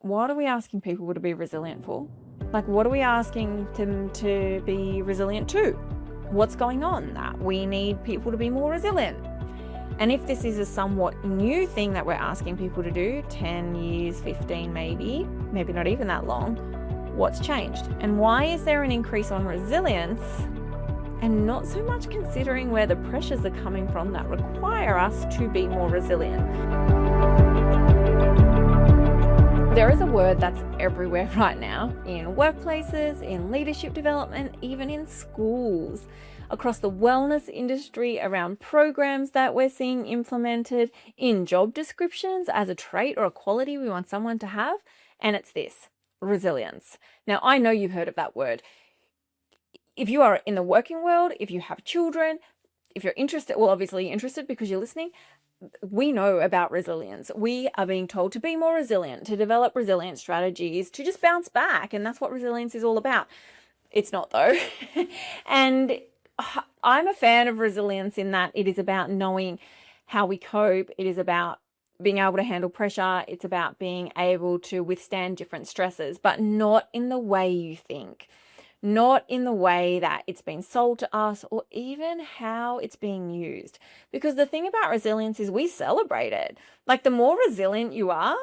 what are we asking people to be resilient for? Like, what are we asking them to be resilient to? What's going on that we need people to be more resilient? And if this is a somewhat new thing that we're asking people to do, 10 years, 15 maybe not even that long, what's changed? And why is there an increase on resilience and not so much considering where the pressures are coming from that require us to be more resilient? There is a word that's everywhere right now, in workplaces, in leadership development, even in schools, across the wellness industry, around programs that we're seeing implemented, in job descriptions as a trait or a quality we want someone to have, and it's this: resilience. Now, I know you've heard of that word. If you are in the working world, if you have children, if you're interested, well, obviously you're interested because you're listening, we know about resilience. We are being told to be more resilient, to develop resilient strategies, to just bounce back. And that's what resilience is all about. It's not, though. And I'm a fan of resilience in that it is about knowing how we cope. It is about being able to handle pressure. It's about being able to withstand different stresses, but not in the way you think. Not in the way that it's been sold to us or even how it's being used. Because the thing about resilience is we celebrate it. Like, the more resilient you are,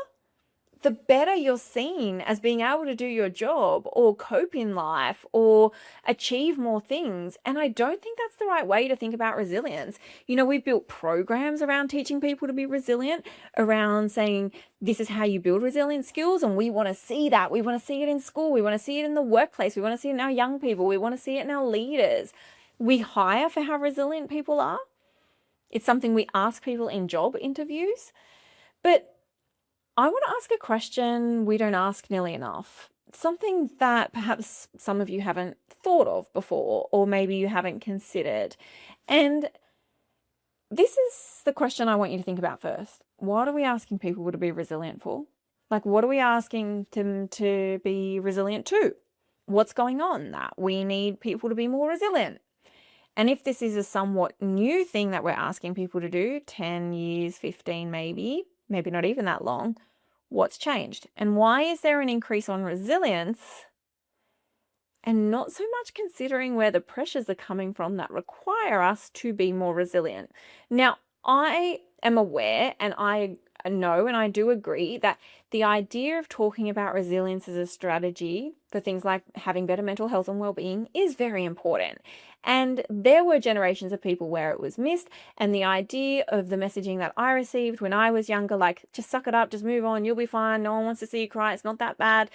the better you're seen as being able to do your job or cope in life or achieve more things. And I don't think that's the right way to think about resilience. You know, we've built programs around teaching people to be resilient, around saying this is how you build resilient skills. And we want to see that. We want to see it in school. We want to see it in the workplace. We want to see it in our young people. We want to see it in our leaders. We hire for how resilient people are. It's something we ask people in job interviews. But I want to ask a question we don't ask nearly enough. Something that perhaps some of you haven't thought of before, or maybe you haven't considered. And this is the question I want you to think about first. What are we asking people to be resilient for? Like, what are we asking them to be resilient to? What's going on that we need people to be more resilient? And if this is a somewhat new thing that we're asking people to do, 10 years, 15 maybe not even that long, what's changed? And why is there an increase on resilience and not so much considering where the pressures are coming from that require us to be more resilient? Now, I am aware and I know and I do agree that the idea of talking about resilience as a strategy for things like having better mental health and well-being is very important. And there were generations of people where it was missed. And the idea of the messaging that I received when I was younger, like, just suck it up, just move on, you'll be fine, no one wants to see you cry, it's not that bad,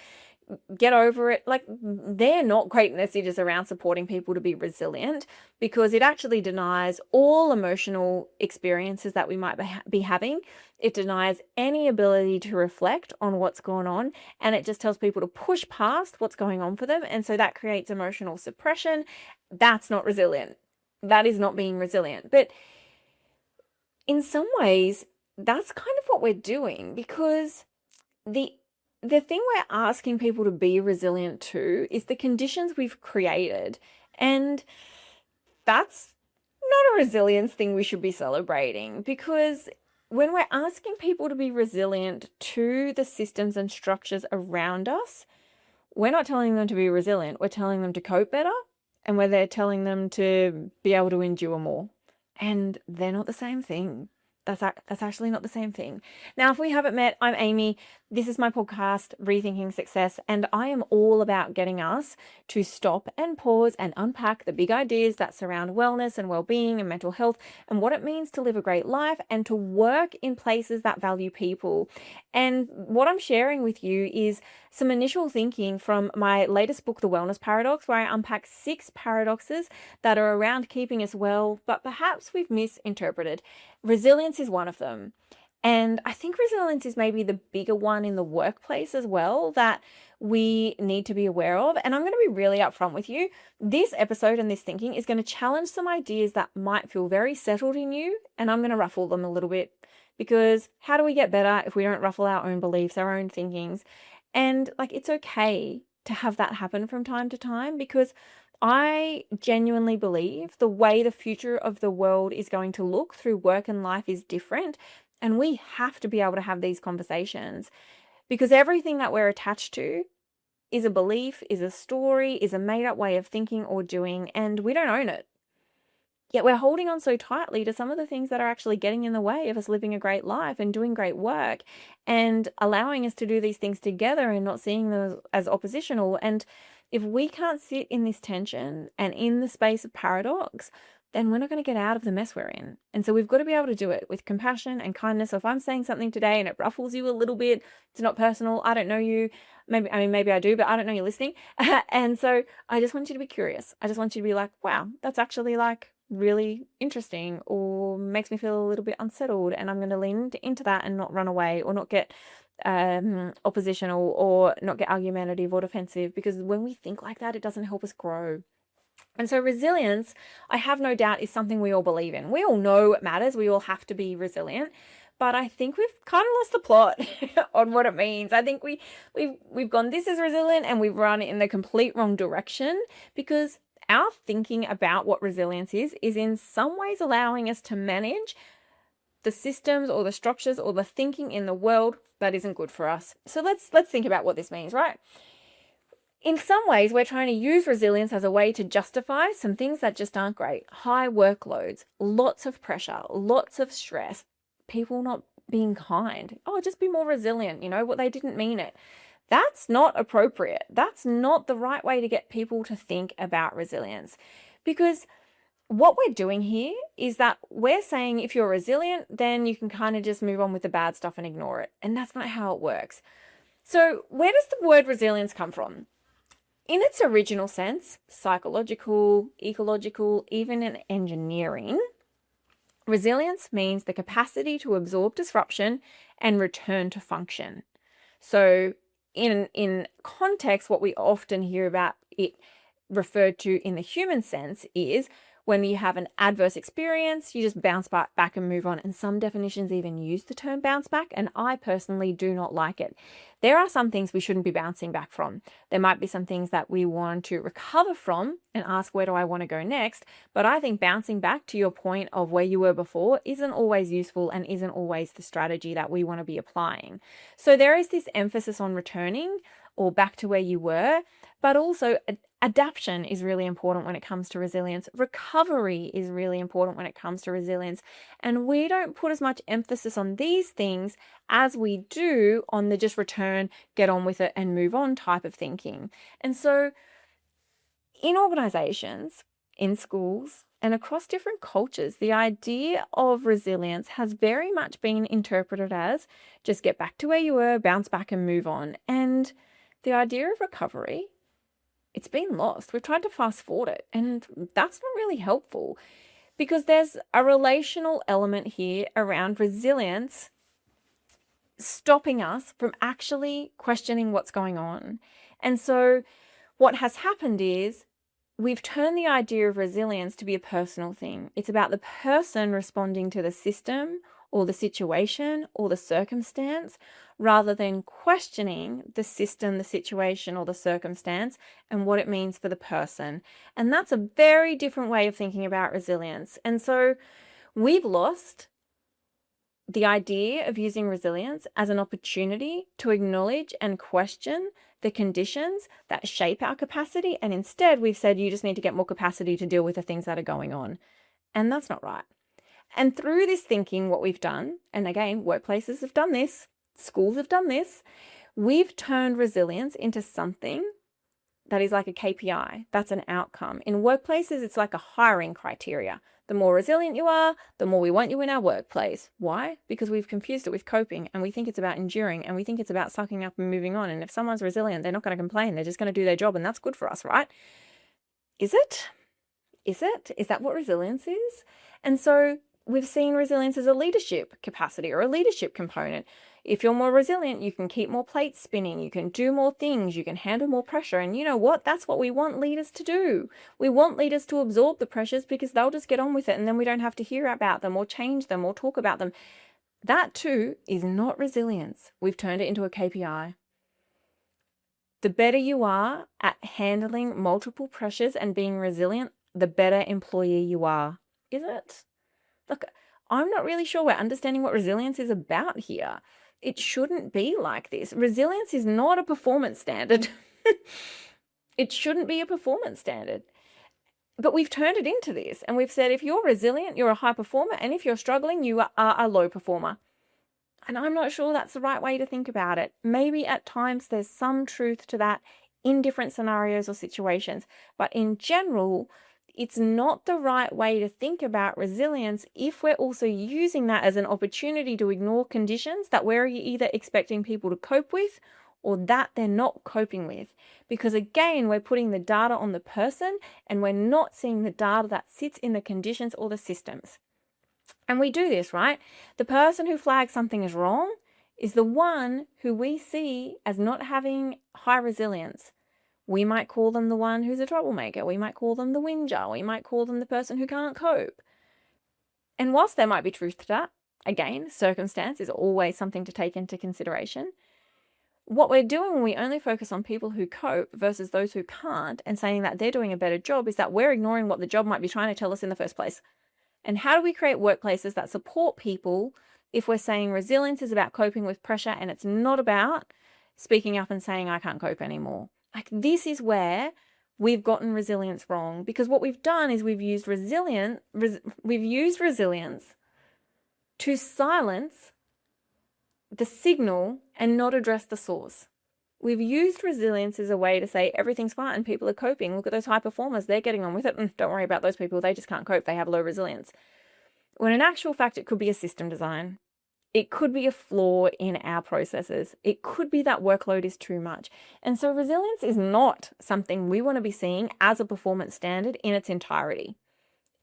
get over it. Like, they're not great messages around supporting people to be resilient, because it actually denies all emotional experiences that we might be having. It denies any ability to reflect on what's going on, and it just tells people to push past what's going on for them. And so that creates emotional suppression. That's not resilient. That is not being resilient. But in some ways, that's kind of what we're doing, because the thing we're asking people to be resilient to is the conditions we've created. And that's not a resilience thing we should be celebrating, because when we're asking people to be resilient to the systems and structures around us, we're not telling them to be resilient. We're telling them to cope better, and we're telling them to be able to endure more. And they're not the same thing. That's actually not the same thing. Now, if we haven't met, I'm Amy. This is my podcast, Rethinking Success, and I am all about getting us to stop and pause and unpack the big ideas that surround wellness and well-being and mental health and what it means to live a great life and to work in places that value people. And what I'm sharing with you is some initial thinking from my latest book, The Wellness Paradox, where I unpack 6 paradoxes that are around keeping us well, but perhaps we've misinterpreted. Resilience is one of them. And I think resilience is maybe the bigger one in the workplace as well that we need to be aware of. And I'm going to be really upfront with you. This episode and this thinking is going to challenge some ideas that might feel very settled in you. And I'm going to ruffle them a little bit, because how do we get better if we don't ruffle our own beliefs, our own thinkings? And like, it's okay to have that happen from time to time, because I genuinely believe the way the future of the world is going to look through work and life is different. And we have to be able to have these conversations. because everything that we're attached to is a belief, is a story, is a made up way of thinking or doing, and we don't own it. Yet we're holding on so tightly to some of the things that are actually getting in the way of us living a great life and doing great work and allowing us to do these things together and not seeing them as oppositional. And if we can't sit in this tension and in the space of paradox, then we're not going to get out of the mess we're in. And so we've got to be able to do it with compassion and kindness. So if I'm saying something today and it ruffles you a little bit, it's not personal. I don't know you. Maybe I do, but I don't know you're listening. And so I just want you to be curious. I just want you to be like, wow, that's actually like really interesting, or makes me feel a little bit unsettled, and I'm going to lean into that and not run away or not get oppositional or not get argumentative or defensive, because when we think like that, it doesn't help us grow. And so resilience, I have no doubt, is something we all believe in. We all know it matters. We all have to be resilient. But I think we've kind of lost the plot on what it means. I think we've gone, this is resilient, and we've run in the complete wrong direction, because our thinking about what resilience is in some ways allowing us to manage the systems or the structures or the thinking in the world that isn't good for us. So let's think about what this means, right? In some ways, we're trying to use resilience as a way to justify some things that just aren't great. High workloads, lots of pressure, lots of stress, people not being kind. Oh, just be more resilient, what they didn't mean it. That's not appropriate. That's not the right way to get people to think about resilience, because what we're doing here is that we're saying if you're resilient, then you can kind of just move on with the bad stuff and ignore it. And that's not how it works. So where does the word resilience come from? In its original sense, psychological, ecological, even in engineering, resilience means the capacity to absorb disruption and return to function. So in context, what we often hear about it referred to in the human sense is when you have an adverse experience, you just bounce back and move on. And some definitions even use the term bounce back, and I personally do not like it. There are some things we shouldn't be bouncing back from. There might be some things that we want to recover from and ask, where do I want to go next? But I think bouncing back to your point of where you were before isn't always useful and isn't always the strategy that we want to be applying. So there is this emphasis on returning or back to where you were, but also adaptation is really important when it comes to resilience. Recovery is really important when it comes to resilience. And we don't put as much emphasis on these things as we do on the just return, get on with it and move on type of thinking. And so in organizations, in schools, and across different cultures, the idea of resilience has very much been interpreted as just get back to where you were, bounce back and move on. And the idea of recovery, it's been lost. We've tried to fast forward it, and that's not really helpful, because there's a relational element here around resilience stopping us from actually questioning what's going on. And so what has happened is we've turned the idea of resilience to be a personal thing. It's about the person responding to the system or the situation or the circumstance, rather than questioning the system, the situation, or the circumstance and what it means for the person. And that's a very different way of thinking about resilience. And so we've lost the idea of using resilience as an opportunity to acknowledge and question the conditions that shape our capacity. And instead, we've said you just need to get more capacity to deal with the things that are going on. And that's not right. And through this thinking, what we've done, and again, workplaces have done this, schools have done this, we've turned resilience into something that is like a KPI. That's an outcome. In workplaces, it's like a hiring criteria. The more resilient you are, the more we want you in our workplace. Why? Because we've confused it with coping, and we think it's about enduring, and we think it's about sucking up and moving on. And if someone's resilient, they're not going to complain. They're just going to do their job, and that's good for us, right? Is it? Is it? Is that what resilience is? And so we've seen resilience as a leadership capacity or a leadership component. If you're more resilient, you can keep more plates spinning, you can do more things, you can handle more pressure. And you know what? That's what we want leaders to do. We want leaders to absorb the pressures because they'll just get on with it, and then we don't have to hear about them or change them or talk about them. That too is not resilience. We've turned it into a KPI. The better you are at handling multiple pressures and being resilient, the better employee you are. Is it? Look, I'm not really sure we're understanding what resilience is about here. It shouldn't be like this. Resilience is not a performance standard. It shouldn't be a performance standard. But we've turned it into this, and we've said if you're resilient, you're a high performer, and if you're struggling, you are a low performer. And I'm not sure that's the right way to think about it. Maybe at times there's some truth to that in different scenarios or situations, but in general, it's not the right way to think about resilience if we're also using that as an opportunity to ignore conditions that we're either expecting people to cope with or that they're not coping with. Because again, we're putting the data on the person and we're not seeing the data that sits in the conditions or the systems. And we do this, right? The person who flags something as wrong is the one who we see as not having high resilience. We might call them the one who's a troublemaker. We might call them the whinger. We might call them the person who can't cope. And whilst there might be truth to that, again, circumstance is always something to take into consideration. What we're doing when we only focus on people who cope versus those who can't and saying that they're doing a better job is that we're ignoring what the job might be trying to tell us in the first place. And how do we create workplaces that support people if we're saying resilience is about coping with pressure and it's not about speaking up and saying, I can't cope anymore? Like, this is where we've gotten resilience wrong, because what we've done is we've used resilience to silence the signal and not address the source. We've used resilience as a way to say everything's fine, people are coping. Look at those high performers, they're getting on with it. Don't worry about those people, they just can't cope, they have low resilience. When in actual fact, it could be a system design. It could be a flaw in our processes. It could be that workload is too much. And so resilience is not something we want to be seeing as a performance standard in its entirety,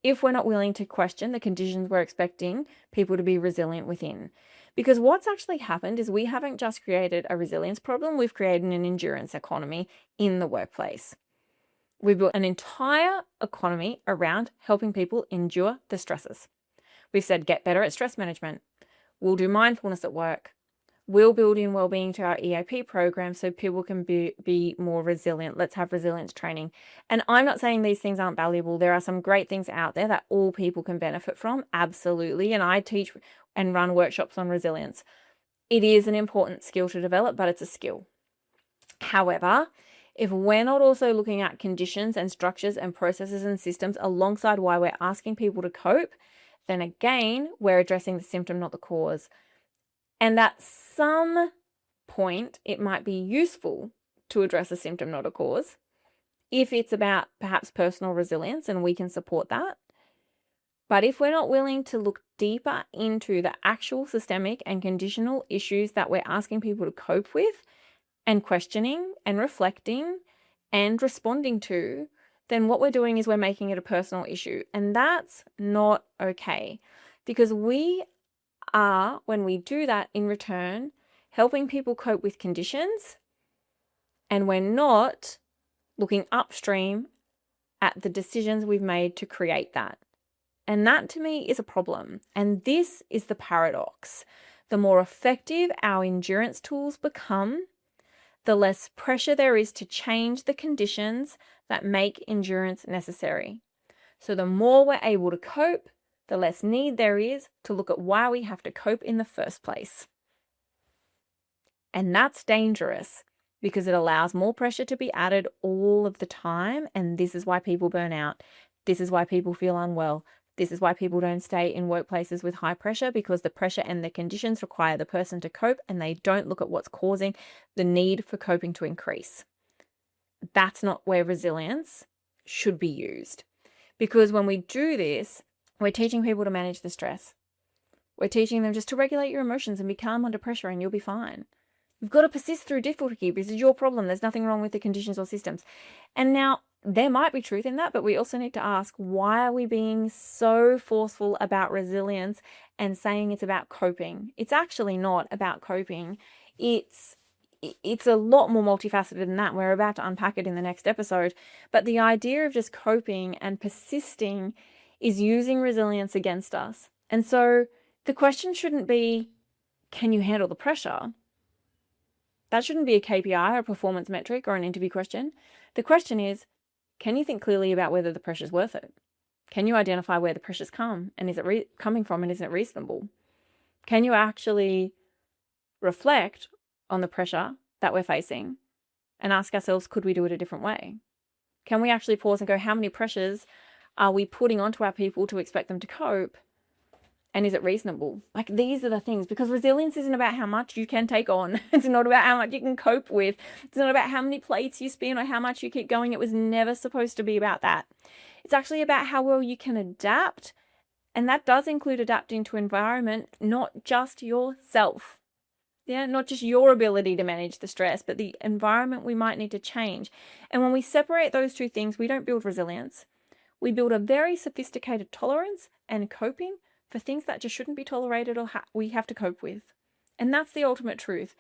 if we're not willing to question the conditions we're expecting people to be resilient within. Because what's actually happened is we haven't just created a resilience problem, we've created an endurance economy in the workplace. We've built an entire economy around helping people endure the stresses. We've said, get better at stress management. We'll do mindfulness at work. We'll build in wellbeing to our EAP program so people can be more resilient. Let's have resilience training. And I'm not saying these things aren't valuable. There are some great things out there that all people can benefit from, absolutely. And I teach and run workshops on resilience. It is an important skill to develop, but it's a skill. However, if we're not also looking at conditions and structures and processes and systems alongside why we're asking people to cope, then again, we're addressing the symptom, not the cause. And at some point, it might be useful to address a symptom, not a cause, if it's about perhaps personal resilience and we can support that. But if we're not willing to look deeper into the actual systemic and conditional issues that we're asking people to cope with and questioning and reflecting and responding to, then what we're doing is we're making it a personal issue. And that's not okay, because we are, when we do that in return, helping people cope with conditions, and we're not looking upstream at the decisions we've made to create that. And that to me is a problem. And this is the paradox. The more effective our endurance tools become, the less pressure there is to change the conditions that make endurance necessary. So the more we're able to cope, the less need there is to look at why we have to cope in the first place. And that's dangerous because it allows more pressure to be added all of the time. And this is why people burn out. This is why people feel unwell. This is why people don't stay in workplaces with high pressure, because the pressure and the conditions require the person to cope and they don't look at what's causing the need for coping to increase. That's not where resilience should be used. Because when we do this, we're teaching people to manage the stress. We're teaching them just to regulate your emotions and be calm under pressure and you'll be fine. You've got to persist through difficulty because it's your problem. There's nothing wrong with the conditions or systems. And now there might be truth in that, but we also need to ask, why are we being so forceful about resilience and saying it's about coping? It's actually not about coping. It's a lot more multifaceted than that. We're about to unpack it in the next episode. But the idea of just coping and persisting is using resilience against us. And so the question shouldn't be, can you handle the pressure? That shouldn't be a KPI or a performance metric or an interview question. The question is, can you think clearly about whether the pressure's worth it? Can you identify where the pressure's come and is it coming from and isn't it reasonable? Can you actually reflect on the pressure that we're facing and ask ourselves, could we do it a different way? Can we actually pause and go, how many pressures are we putting onto our people to expect them to cope? And is it reasonable? Like, these are the things, because resilience isn't about how much you can take on. It's not about how much you can cope with. It's not about how many plates you spin or how much you keep going. It was never supposed to be about that. It's actually about how well you can adapt. And that does include adapting to environment, not just yourself. Yeah, not just your ability to manage the stress, but the environment we might need to change. And when we separate those two things, we don't build resilience. We build a very sophisticated tolerance and coping for things that just shouldn't be tolerated or we have to cope with. And that's the ultimate truth.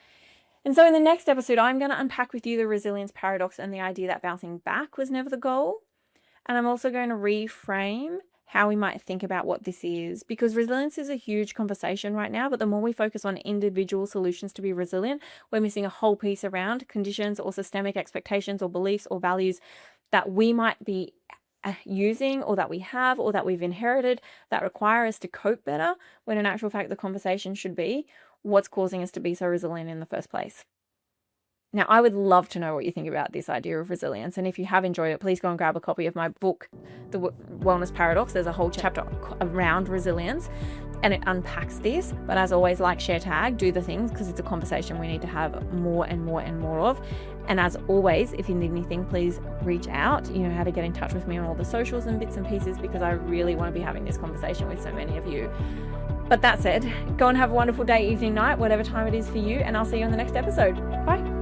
And so in the next episode, I'm going to unpack with you the resilience paradox and the idea that bouncing back was never the goal. And I'm also going to reframe how we might think about what this is, because resilience is a huge conversation right now, but the more we focus on individual solutions to be resilient, we're missing a whole piece around conditions or systemic expectations or beliefs or values that we might be using or that we have or that we've inherited that require us to cope better, when in actual fact the conversation should be what's causing us to be so resilient in the first place. Now, I would love to know what you think about this idea of resilience. And if you have enjoyed it, please go and grab a copy of my book, The Wellness Paradox. There's a whole chapter around resilience and it unpacks this. But as always, like, share, tag, do the things, because it's a conversation we need to have more and more and more of. And as always, if you need anything, please reach out. You know how to get in touch with me on all the socials and bits and pieces, because I really want to be having this conversation with so many of you. But that said, go and have a wonderful day, evening, night, whatever time it is for you. And I'll see you on the next episode. Bye.